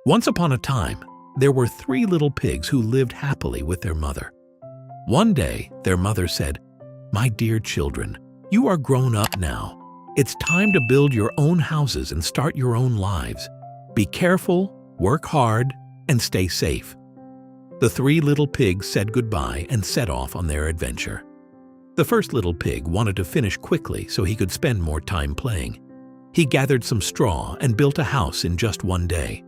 Once upon a time, there were 3 little pigs who lived happily with their mother. One day, their mother said, "My dear children, you are grown up now. It's time to build your own houses and start your own lives. Be careful, work hard, and stay safe." The 3 little pigs said goodbye and set off on their adventure. The first little pig wanted to finish quickly so he could spend more time playing. He gathered some straw and built a house in just one day.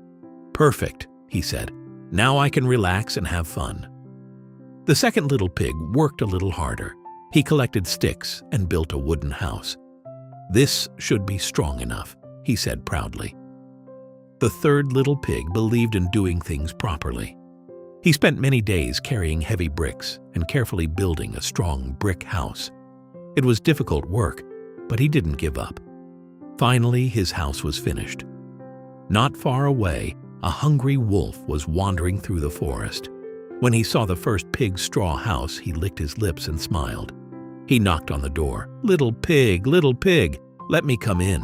"Perfect," he said. "Now I can relax and have fun." The second little pig worked a little harder. He collected sticks and built a wooden house. "This should be strong enough," he said proudly. The third little pig believed in doing things properly. He spent many days carrying heavy bricks and carefully building a strong brick house. It was difficult work, but he didn't give up. Finally, his house was finished. Not far away, a hungry wolf was wandering through the forest. When he saw the first pig's straw house, he licked his lips and smiled. He knocked on the door. Little pig, let me come in."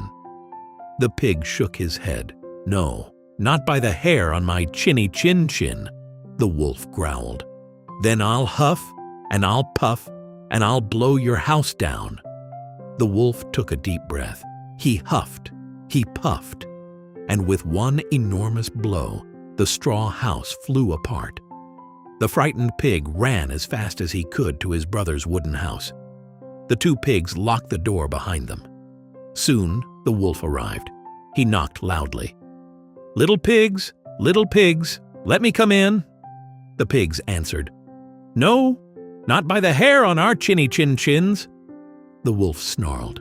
The pig shook his head. "No, not by the hair on my chinny chin," the wolf growled. "Then I'll huff, and I'll puff, and I'll blow your house down." The wolf took a deep breath. He huffed, he puffed, and with one enormous blow, the straw house flew apart. The frightened pig ran as fast as he could to his brother's wooden house. The 2 pigs locked the door behind them. Soon, the wolf arrived. He knocked loudly. Little pigs, let me come in." The pigs answered, "No, not by the hair on our chinny chins." The wolf snarled.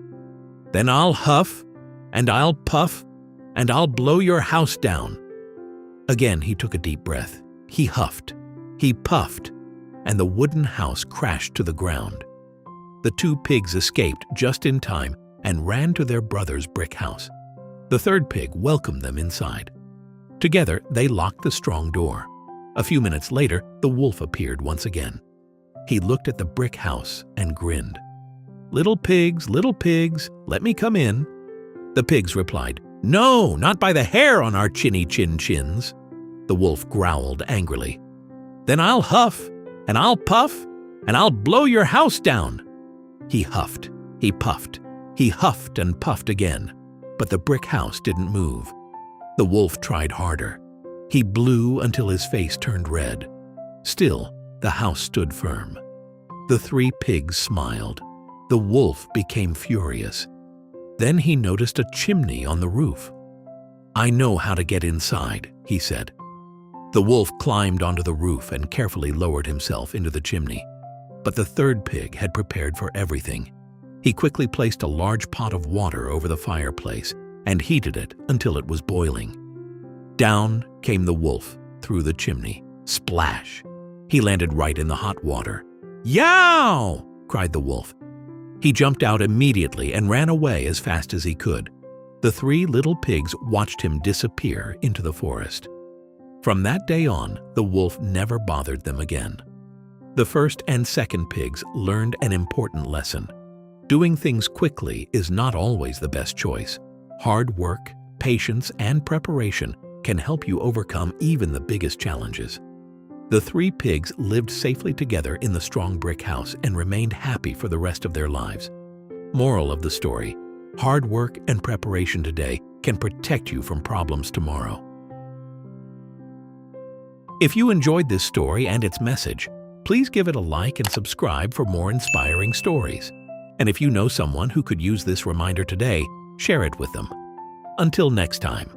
"Then I'll huff, and I'll puff, and I'll blow your house down." Again he took a deep breath. He huffed, he puffed, and the wooden house crashed to the ground. The 2 pigs escaped just in time and ran to their brother's brick house. The third pig welcomed them inside. Together, they locked the strong door. A few minutes later, the wolf appeared once again. He looked at the brick house and grinned. Little pigs, let me come in." The pigs replied, "No, not by the hair on our chinny chins." The wolf growled angrily. "Then I'll huff, and I'll puff, and I'll blow your house down." He huffed, he puffed, he huffed and puffed again, but the brick house didn't move. The wolf tried harder. He blew until his face turned red. Still, the house stood firm. The 3 pigs smiled. The wolf became furious. Then he noticed a chimney on the roof. "I know how to get inside," he said. The wolf climbed onto the roof and carefully lowered himself into the chimney. But the third pig had prepared for everything. He quickly placed a large pot of water over the fireplace and heated it until it was boiling. Down came the wolf through the chimney. Splash! He landed right in the hot water. "Yow!" cried the wolf. He jumped out immediately and ran away as fast as he could. The 3 little pigs watched him disappear into the forest. From that day on, the wolf never bothered them again. The first and second pigs learned an important lesson. Doing things quickly is not always the best choice. Hard work, patience, and preparation can help you overcome even the biggest challenges. The 3 pigs lived safely together in the strong brick house and remained happy for the rest of their lives. Moral of the story: hard work and preparation today can protect you from problems tomorrow. If you enjoyed this story and its message, please give it a like and subscribe for more inspiring stories. And if you know someone who could use this reminder today, share it with them. Until next time.